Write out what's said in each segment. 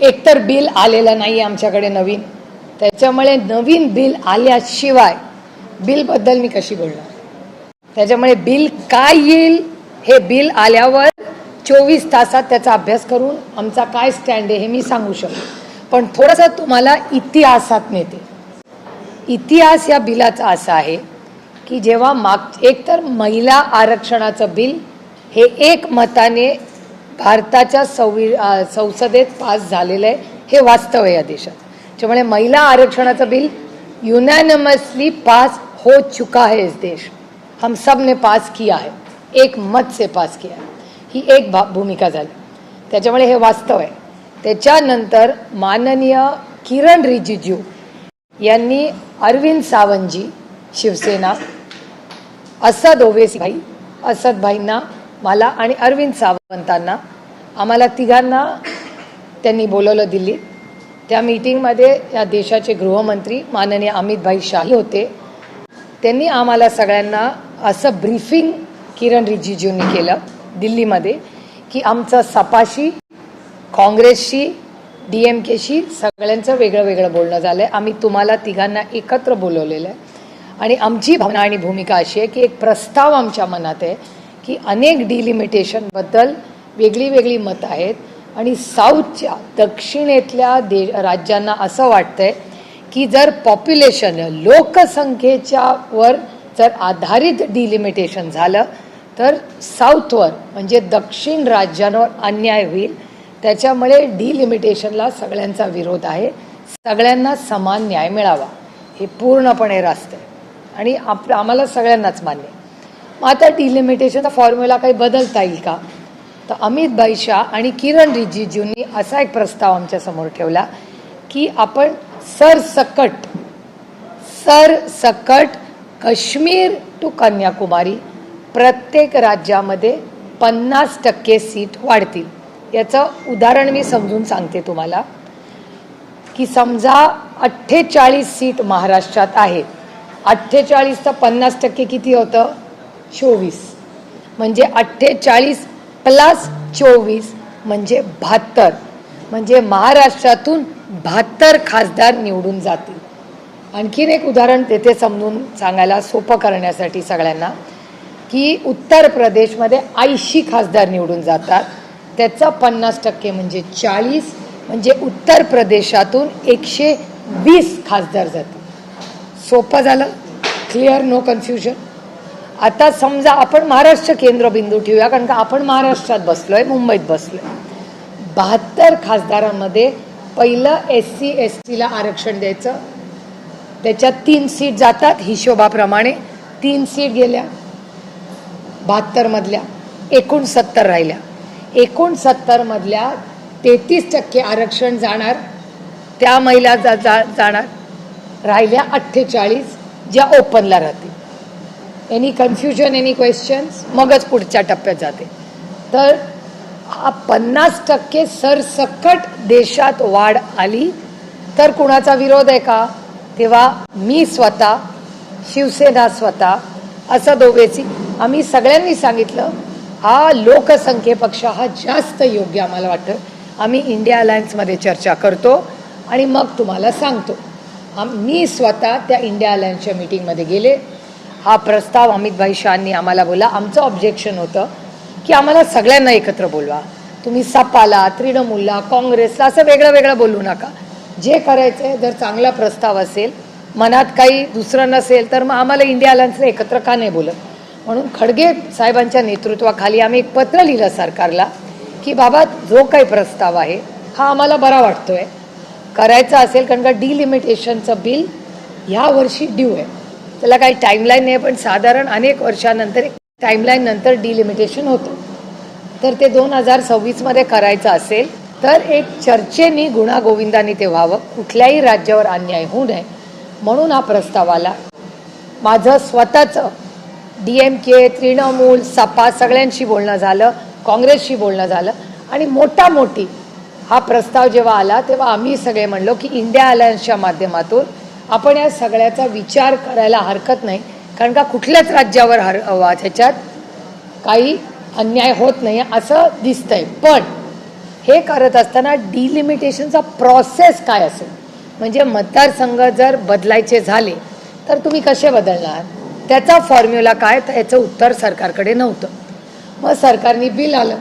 एकतर बिल आलेलं नाही आमच्याकडे नवीन, त्याच्यामुळे नवीन बिल आल्याशिवाय बिलबद्दल मी कशी बोलणार. त्याच्यामुळे बिल काय येईल हे बिल आल्यावर 24 तासात त्याचा अभ्यास करून आमचा काय स्टँड आहे हे मी सांगू शकतो. पण थोडंसं तुम्हाला इतिहासात नेते. इतिहास या बिलाचा असा आहे की जेव्हा एकतर महिला आरक्षणाचं बिल हे एकमताने भारताच्या संसदेत पास झालेलं आहे, हे वास्तव आहे या देशात. त्यामुळे महिला आरक्षणाचं बिल यूनॅनिमसली पास हो चुका है इस देश. हम सब ने पास किया है, एक मत से पास किया है. ही एक भूमिका झाली. त्याच्यामुळे हे वास्तव आहे. त्याच्यानंतर माननीय किरण रिजिजू यांनी अरविंद सावंतजी शिवसेना, असद ओवेसी भाई, असद भाईंना, मला आणि अरविंद सावंतांना, आम्हाला तिघांना त्यांनी बोलवलं दिल्लीत. त्या मीटिंगमध्ये या देशाचे गृहमंत्री माननीय अमित भाई शाही होते. त्यांनी आम्हाला सगळ्यांना असं ब्रीफिंग किरण रिजिजूंनी केलं दिल्लीमध्ये की आमचं सपाशी, काँग्रेसशी, DMKशी सगळ्यांचं वेगळं वेगळं बोलणं झालं आहे. आम्ही तुम्हाला तिघांना एकत्र बोलवलेलं आहे आणि आमची भावना आणि भूमिका अशी आहे की एक प्रस्ताव आमच्या मनात आहे की अनेक डिलिमिटेशनबद्दल वेगळी वेगळी मतं आहेत आणि साऊथच्या दक्षिणेतल्या राज्यांना असं वाटतंय की जर पॉप्युलेशन लोकसंख्येच्या वर जर आधारित डिलिमिटेशन झालं तर साऊथवर म्हणजे दक्षिण राज्यांवर अन्याय होईल. त्याच्यामुळे डिलिमिटेशनला सगळ्यांचा विरोध आहे. सगळ्यांना समान न्याय मिळावा हे पूर्णपणे रास्त आहे आणि आम्हाला सगळ्यांनाच मान्य आहे. मग आता डिलिमिटेशनचा फॉर्म्युला काही बदलता येईल का? तर अमित भाई शाह आणि किरण रिजिजूंनी असा एक प्रस्ताव आमच्यासमोर ठेवला की आपण सरसकट काश्मीर टू कन्याकुमारी प्रत्येक राज्यामध्ये 50% सीट वाढतील. याचं उदाहरण मी समजून सांगते तुम्हाला की समजा 48 सीट महाराष्ट्रात आहेत. 48 तर 50% किती होतं? 24. म्हणजे 48 प्लस 24 म्हणजे 72. म्हणजे महाराष्ट्रातून 72 खासदार निवडून जातील. आणखीन एक उदाहरण तेथे समजून सांगायला सोपं करण्यासाठी सगळ्यांना की उत्तर प्रदेशमध्ये 80 खासदार निवडून जातात. त्याचा 50% म्हणजे 40. म्हणजे उत्तर प्रदेशातून 120 खासदार जातील. सोपं झालं? क्लिअर? No confusion? आता समजा आपण महाराष्ट्र केंद्रबिंदू ठेवूया कारण का आपण महाराष्ट्रात बसलोय, मुंबईत बसलोय. 72 खासदारांमध्ये पहिलं SC ST ला आरक्षण द्यायचं. त्याच्यात 3 सीट जातात हिशोबाप्रमाणे. 3 सीट गेल्या 72 मधल्या, एकूण 70 राहिल्या. एकूण 70 मधल्या 33% आरक्षण जाणार, त्या महिला जाणार. राहिल्या 48 ज्या ओपनला राहतील. Any confusion, any questions? मगच पुढच्या टप्प्यात जाते. तर हा 50% सरसकट देशात वाढ आली तर कुणाचा विरोध आहे का? तेव्हा मी स्वतः, शिवसेना स्वतः, असद ओवेसी, आम्ही सगळ्यांनी सांगितलं हा लोकसंख्येपेक्षा हा जास्त योग्य आम्हाला वाटतं. आम्ही इंडिया अलायन्समध्ये चर्चा करतो आणि मग तुम्हाला सांगतो. मी स्वतः त्या इंडिया अलायन्सच्या मीटिंगमध्ये गेले. हा प्रस्ताव अमित भाई शाहनी आम्हाला बोला. आमचं ऑब्जेक्शन होतं की आम्हाला सगळ्यांना एकत्र बोलवा. तुम्ही सपाला, तृणमूलला, काँग्रेसला असं वेगळं वेगळं बोलू नका. जे करायचं आहे, जर चांगला प्रस्ताव असेल, मनात काही दुसरं नसेल तर मग आम्हाला इंडिया अलायन्सला एकत्र का नाही बोलत? म्हणून खडगे साहेबांच्या नेतृत्वाखाली आम्ही एक पत्र लिहिलं सरकारला की बाबा जो काही प्रस्ताव आहे हा आम्हाला बरा वाटतोय, करायचा असेल कारण का डिलिमिटेशनचं बिल ह्या वर्षी ड्यू आहे. त्याला काही टाईमलाईन नाही, पण साधारण अनेक वर्षानंतर एक टाईमलाईन नंतर डिलिमिटेशन होतं. तर ते 2026 मध्ये करायचं असेल तर एक चर्चेनी गुणागोविंदाने ते व्हावं, कुठल्याही राज्यावर अन्याय होऊ नये म्हणून हा प्रस्ताव आला. माझं स्वतःचं DMK, तृणमूल, सपा सगळ्यांशी बोलणं झालं, काँग्रेसशी बोलणं झालं आणि मोठी हा प्रस्ताव जेव्हा आला तेव्हा आम्ही सगळे म्हणलो की इंडिया अलायन्सच्या माध्यमातून आपण या सगळ्याचा विचार करायला हरकत नाही कारण का कुठल्याच राज्यावर ह्याच्यात काही अन्याय होत नाही असं दिसतंय. पण हे करत असताना डिलिमिटेशनचा प्रोसेस काय असेल, म्हणजे मतदारसंघ जर बदलायचे झाले तर तुम्ही कसे बदलणार, त्याचा फॉर्म्युला काय, तर याचं उत्तर सरकारकडे नव्हतं. मग सरकारने बिल आलं.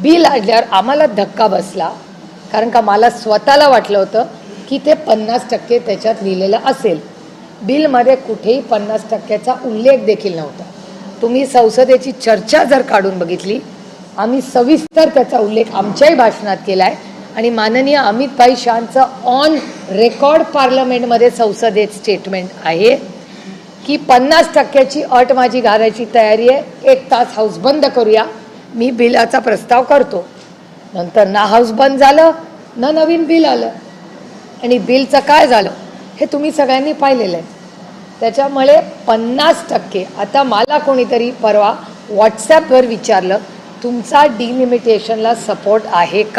बिल आणल्यावर आम्हाला धक्का बसला, कारण का मला स्वतःला वाटलं होतं की ते 50% त्याच्यात लिहिलेलं असेल. बिलमध्ये कुठेही 50%चा उल्लेख देखील नव्हता. तुम्ही संसदेची चर्चा जर काढून बघितली, आम्ही सविस्तर त्याचा उल्लेख आमच्याही भाषणात केला आहे आणि माननीय अमित भाई शाहचं ऑन रेकॉर्ड पार्लमेंटमध्ये संसदेत स्टेटमेंट आहे की 50%ची अट माझी घालायची तयारी आहे, 1 तास हाऊस बंद करूया, मी बिलाचा प्रस्ताव करतो. नंतर ना हाऊस बंद झालं ना नवीन बिल आलं. आणि बिलचं काय झालं हे तुम्ही सगळ्यांनी पाहिलेलं आहे. त्याच्यामुळे 50%, आता मला कोणीतरी परवा व्हॉट्सॲपवर विचारलं तुमचा डिलिमिटेशनला सपोर्ट आहे का,